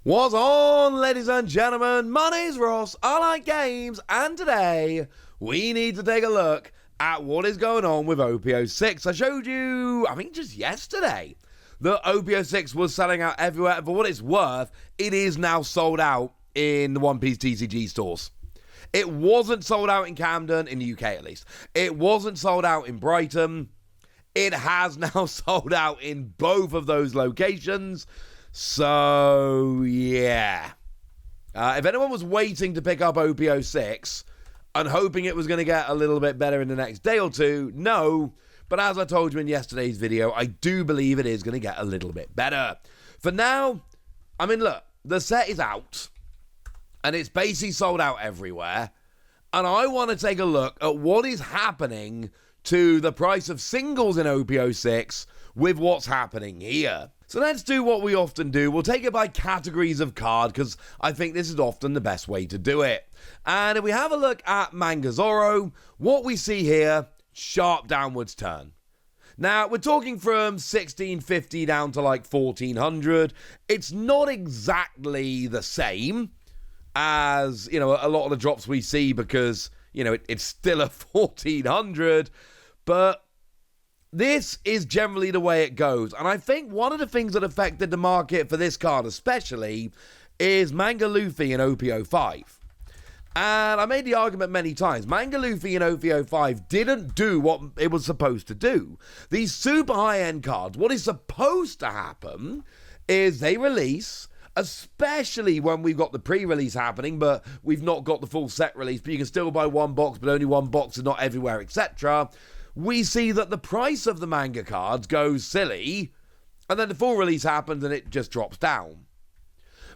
What's on, ladies and gentlemen? My name's Ross, I like games, and today we need to take a look at what is going on with OP-06. I showed you, I think just yesterday, that OP-06 was selling out everywhere. For what it's worth, it is now sold out in the One Piece TCG stores. It wasn't sold out in Camden, in the UK at least. It wasn't sold out in Brighton. It has now sold out in both of those locations. So, yeah. If anyone was waiting to pick up OP-06 and hoping it was going to get a little bit better in the next day or two, no. But as I told you in yesterday's video, I do believe it is going to get a little bit better. For now, I mean, look, the set is out. And it's basically sold out everywhere. And I want to take a look at what is happening to the price of singles in OP-06 with what's happening here. So let's do what we often do. We'll take it by categories of card, because I think this is often the best way to do it. And if we have a look at Manga Zoro, what we see here, sharp downwards turn. Now, we're talking from 1650 down to like 1400. It's not exactly the same as, you know, a lot of the drops we see, because, you know, it's still a 1400, but this is generally the way it goes. And I think one of the things that affected the market for this card especially is Manga Luffy in OP-05. And I made the argument many times. Manga Luffy in OP-05 didn't do what it was supposed to do. These super high-end cards, what is supposed to happen is they release, especially when we've got the pre-release happening, but we've not got the full set release, but you can still buy one box, but only one box and not everywhere, etc. We see that the price of the manga cards goes silly, and then the full release happens and it just drops down.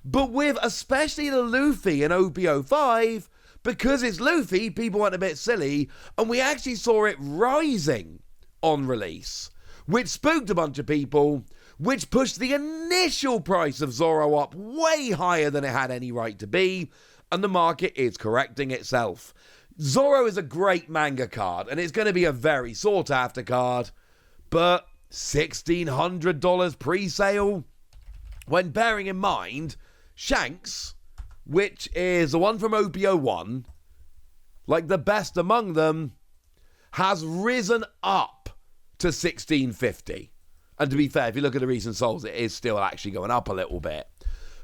But with especially the Luffy in OP-05, because it's Luffy, people went a bit silly, and we actually saw it rising on release, which spooked a bunch of people, which pushed the initial price of Zoro up way higher than it had any right to be, and the market is correcting itself. Zoro is a great manga card, and it's going to be a very sought-after card, but $1,600 pre-sale? When bearing in mind, Shanks, which is the one from OP-01, like the best among them, has risen up to $1,650. And to be fair, if you look at the recent solds, it is still actually going up a little bit.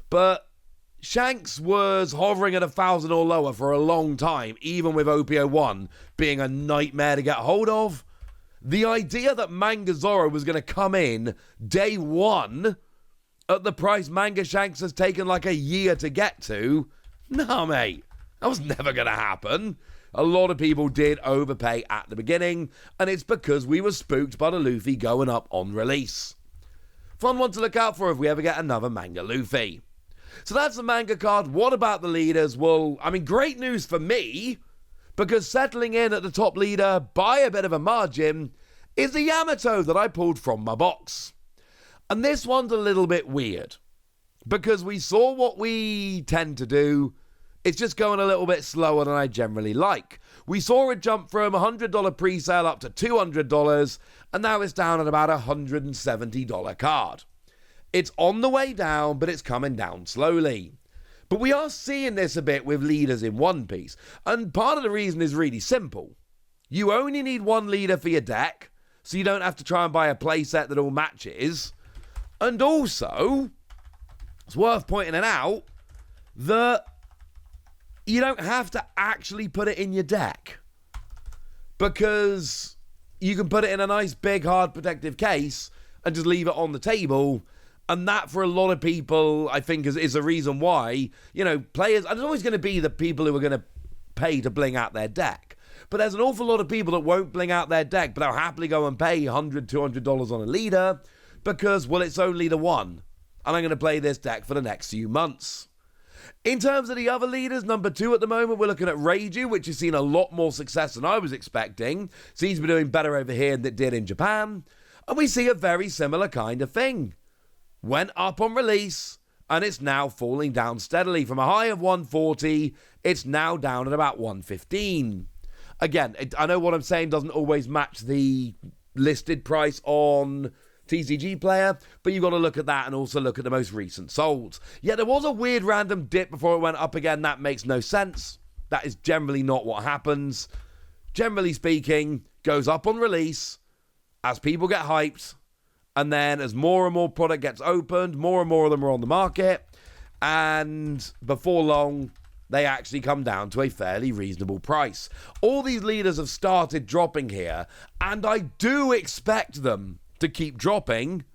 But Shanks was hovering at 1,000 or lower for a long time, even with OP-01 being a nightmare to get hold of. The idea that Manga Zoro was going to come in day one at the price Manga Shanks has taken like a year to get to, nah, mate, that was never going to happen. A lot of people did overpay at the beginning, and it's because we were spooked by the Luffy going up on release. Fun one to look out for if we ever get another Manga Luffy. So that's the manga card. What about the leaders? Well, I mean, great news for me, because settling in at the top leader by a bit of a margin is the Yamato that I pulled from my box. And this one's a little bit weird, because we saw what we tend to do. It's just going a little bit slower than I generally like. We saw it jump from $100 pre-sale up to $200, and now it's down at about a $170 card. It's on the way down, but it's coming down slowly. But we are seeing this a bit with leaders in One Piece, and part of the reason is really simple. You only need one leader for your deck, so you don't have to try and buy a playset that all matches. And also, it's worth pointing it out that you don't have to actually put it in your deck, because you can put it in a nice big hard protective case and just leave it on the table. And that, for a lot of people, I think is the reason why, you know, players, and there's always going to be the people who are going to pay to bling out their deck. But there's an awful lot of people that won't bling out their deck, but they'll happily go and pay $100, $200 on a leader because, well, it's only the one. And I'm going to play this deck for the next few months. In terms of the other leaders, number 2 at the moment, we're looking at Reiju, which has seen a lot more success than I was expecting. Seems to be doing better over here than it did in Japan. And we see a very similar kind of thing. Went up on release, and it's now falling down steadily. From a high of 140, it's now down at about 115. Again, I know what I'm saying doesn't always match the listed price on TCG player, but you've got to look at that and also look at the most recent solds. Yeah, there was a weird random dip before it went up again. That makes no sense. That is generally not what happens. Generally speaking, goes up on release as people get hyped, and then as more and more product gets opened, more and more of them are on the market, and before long, they actually come down to a fairly reasonable price. All these leaders have started dropping here, and I do expect them to keep dropping.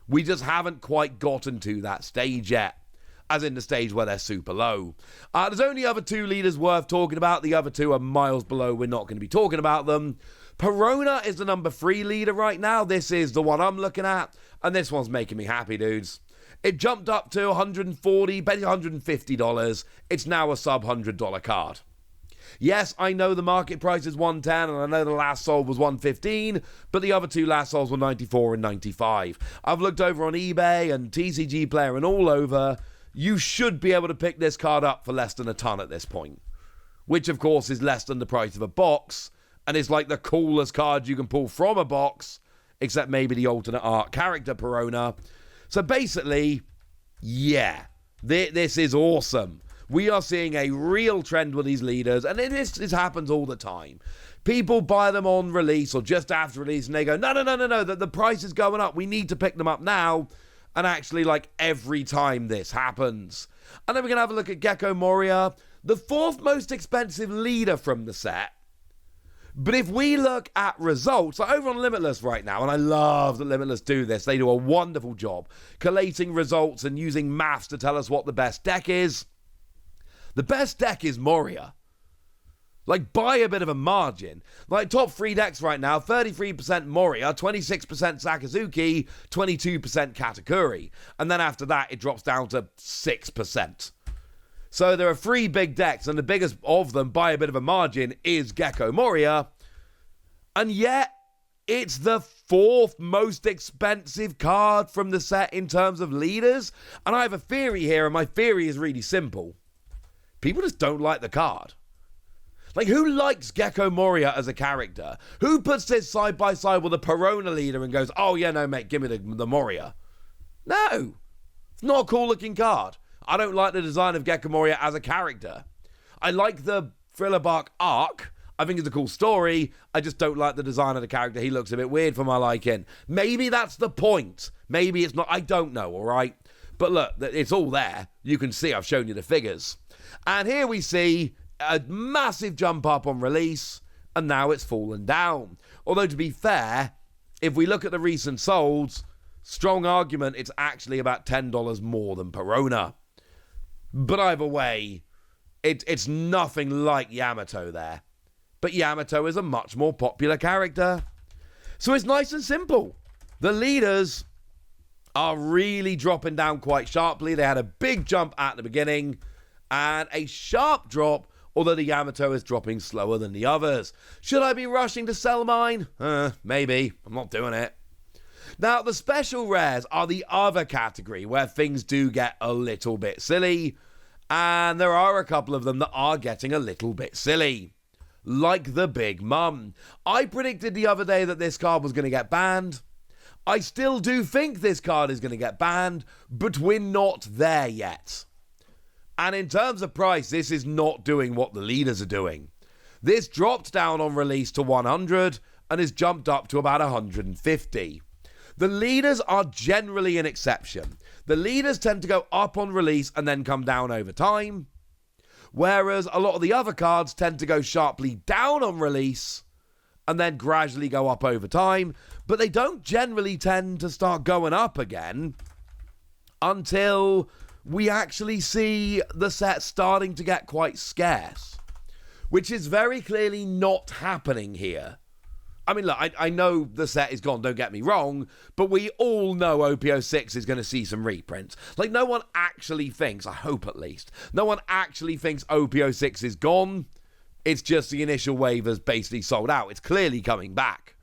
We just haven't quite gotten to that stage yet, as in the stage where they're super low. There's only other two leaders worth talking about. The other two are miles below. We're not going to be talking about them. Perona is the number 3 leader right now. This is the one I'm looking at, and this one's making me happy, dudes. It jumped up to $140, basically $150. It's now a sub $100 card. Yes, I know the market price is $110, and I know the last sold was $115, but the other two last solds were $94 and $95. I've looked over on eBay and TCG Player and all over. You should be able to pick this card up for less than a ton at this point, which of course is less than the price of a box, and is like the coolest card you can pull from a box, except maybe the alternate art character Perona. So basically, yeah, this is awesome. We are seeing a real trend with these leaders, and this happens all the time. People buy them on release or just after release, and they go, no, the price is going up. We need to pick them up now. And actually, like, every time this happens. And then we're going to have a look at Gecko Moria, the 4th most expensive leader from the set. But if we look at results, like over on Limitless right now, and I love that Limitless do this, they do a wonderful job collating results and using maths to tell us what the best deck is. The best deck is Moria. Like, by a bit of a margin. Like, top 3 decks right now, 33% Moria, 26% Sakazuki, 22% Katakuri. And then after that, it drops down to 6%. So there are 3 big decks, and the biggest of them, by a bit of a margin, is Gecko Moria. And yet, it's the 4th most expensive card from the set in terms of leaders. And I have a theory here, and my theory is really simple. People just don't like the card. Like, who likes Gecko Moria as a character? Who puts this side by side with a Perona leader and goes, oh, yeah, no, mate, give me the Moria? No. It's not a cool-looking card. I don't like the design of Gecko Moria as a character. I like the Thriller Bark arc. I think it's a cool story. I just don't like the design of the character. He looks a bit weird for my liking. Maybe that's the point. Maybe it's not. I don't know, all right? But look, it's all there. You can see I've shown you the figures. And here we see a massive jump up on release, and now it's fallen down. Although, to be fair, if we look at the recent solds, strong argument it's actually about $10 more than Perona. But either way, it's nothing like Yamato there. But Yamato is a much more popular character. So it's nice and simple. The leaders are really dropping down quite sharply. They had a big jump at the beginning and a sharp drop, although the Yamato is dropping slower than the others. Should I be rushing to sell mine? Maybe. I'm not doing it. Now, the special rares are the other category where things do get a little bit silly, and there are a couple of them that are getting a little bit silly. Like the Big Mum. I predicted the other day that this card was going to get banned. I still do think this card is going to get banned, but we're not there yet. And in terms of price, this is not doing what the leaders are doing. This dropped down on release to 100 and has jumped up to about 150. The leaders are generally an exception. The leaders tend to go up on release and then come down over time, whereas a lot of the other cards tend to go sharply down on release and then gradually go up over time, but they don't generally tend to start going up again until we actually see the set starting to get quite scarce, which is very clearly not happening here. I mean, look, I know the set is gone, don't get me wrong, but we all know OP-06 is going to see some reprints. Like, no one actually thinks, I hope at least, no one actually thinks OP-06 is gone. It's just the initial wave has basically sold out. It's clearly coming back.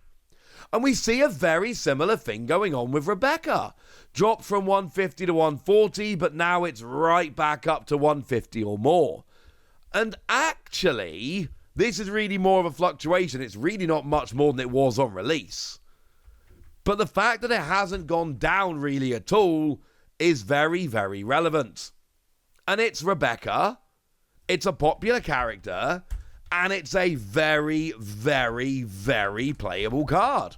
And we see a very similar thing going on with Rebecca. Dropped from 150 to 140, but now it's right back up to 150 or more. And actually, this is really more of a fluctuation. It's really not much more than it was on release. But the fact that it hasn't gone down really at all is very, very relevant. And it's Rebecca, it's a popular character, and it's a very, very, very playable card.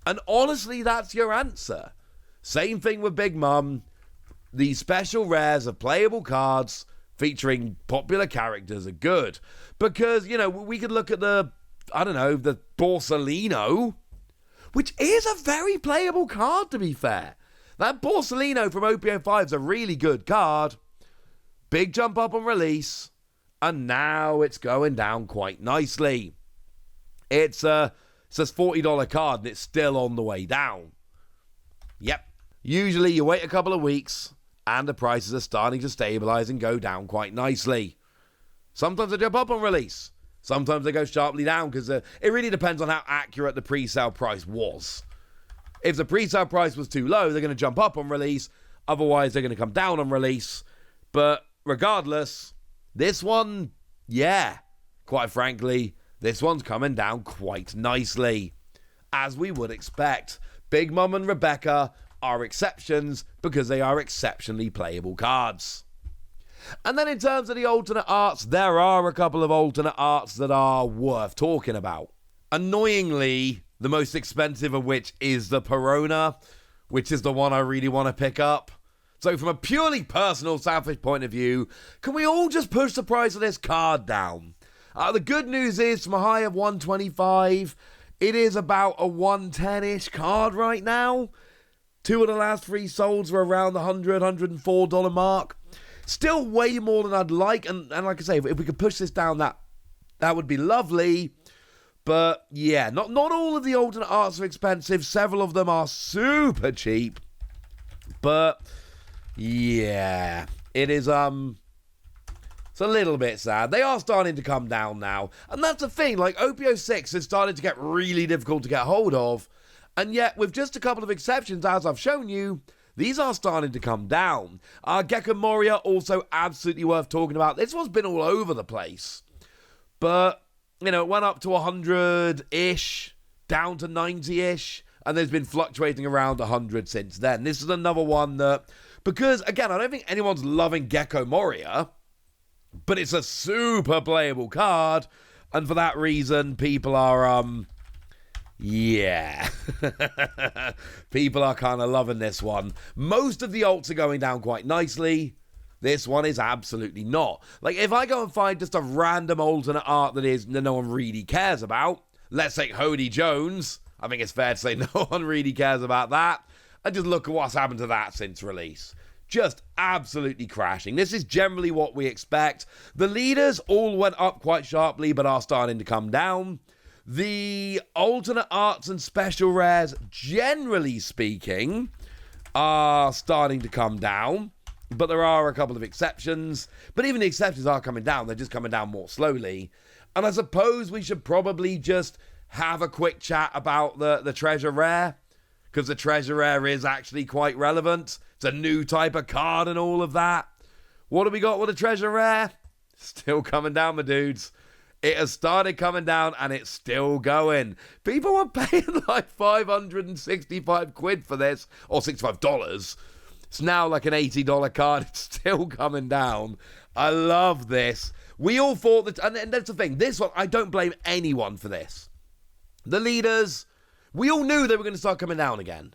And honestly, that's your answer. Same thing with Big Mum. These special rares of playable cards featuring popular characters are good. Because, you know, we could look at the Borsellino, which is a very playable card, to be fair. That Borsellino from OP-05 is a really good card. Big jump up on release, and now it's going down quite nicely. It says $40 card, and it's still on the way down. Yep. Usually you wait a couple of weeks, and the prices are starting to stabilize and go down quite nicely. Sometimes they jump up on release. Sometimes they go sharply down, because it really depends on how accurate the pre-sale price was. If the pre-sale price was too low, they're going to jump up on release. Otherwise, they're going to come down on release. But regardless, this one, yeah, quite frankly, this one's coming down quite nicely. As we would expect, Big Mum and Rebecca are exceptions because they are exceptionally playable cards. And then in terms of the alternate arts, there are a couple of alternate arts that are worth talking about. Annoyingly, the most expensive of which is the Perona, which is the one I really want to pick up. So from a purely personal, selfish point of view, can we all just push the price of this card down? The good news is, from a high of 125, it is about a 110-ish card right now. 2 of the last 3 solds were around the $100, $104 mark. Still way more than I'd like, and like I say, if we could push this down, that would be lovely. But yeah, not all of the alternate arts are expensive. Several of them are super cheap. But yeah, it is it's a little bit sad. They are starting to come down now. And that's the thing, like OP-06 has started to get really difficult to get hold of. And yet, with just a couple of exceptions, as I've shown you, these are starting to come down. Gecko Moria, also absolutely worth talking about. This one's been all over the place. But, you know, it went up to 100-ish, down to 90-ish, and there's been fluctuating around 100 since then. This is another one that, because, again, I don't think anyone's loving Gecko Moria, but it's a super playable card, and for that reason, people are, yeah. People are kind of loving this one. Most of the alts are going down quite nicely. This one is absolutely not. Like, if I go and find just a random alternate art that no one really cares about, let's say Hody Jones, I think it's fair to say no one really cares about that, and just look at what's happened to that since release. Just absolutely crashing. This is generally what we expect. The leaders all went up quite sharply, but are starting to come down. The alternate arts and special rares, generally speaking, are starting to come down. But there are a couple of exceptions. But even the exceptions are coming down. They're just coming down more slowly. And I suppose we should probably just have a quick chat about the treasure rare. Because the treasure rare is actually quite relevant. It's a new type of card and all of that. What have we got with the treasure rare? Still coming down, my dudes. It has started coming down and it's still going. People were paying like 565 quid for this. Or $65. It's now like an $80 card. It's still coming down. I love this. We all thought that, and that's the thing. This one, I don't blame anyone for this. The leaders, we all knew they were going to start coming down again.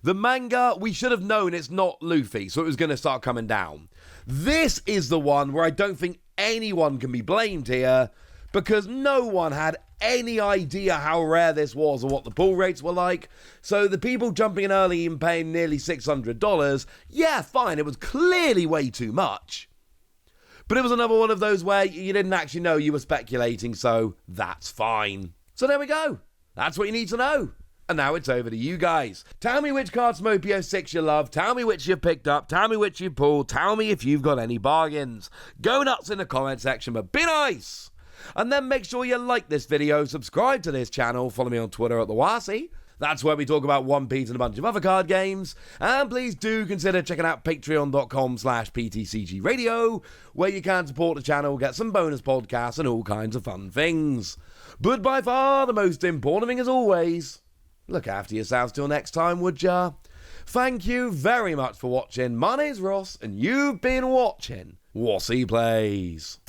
The manga, we should have known it's not Luffy, so it was going to start coming down. This is the one where I don't think anyone can be blamed here, because no one had any idea how rare this was or what the pull rates were like. So the people jumping in early and paying nearly $600, yeah, fine, it was clearly way too much. But it was another one of those where you didn't actually know, you were speculating, so that's fine. So there we go. That's what you need to know. And now it's over to you guys. Tell me which cards from OP-06 you love. Tell me which you've picked up. Tell me which you pulled. Tell me if you've got any bargains. Go nuts in the comment section, but be nice. And then make sure you like this video, subscribe to this channel, follow me on Twitter at TheWasi. That's where we talk about One Piece and a bunch of other card games. And please do consider checking out patreon.com/PTCG Radio, where you can support the channel, get some bonus podcasts and all kinds of fun things. But by far the most important thing as always, look after yourselves till next time, would ya? Thank you very much for watching. My name's Ross, and you've been watching Wossy Plays.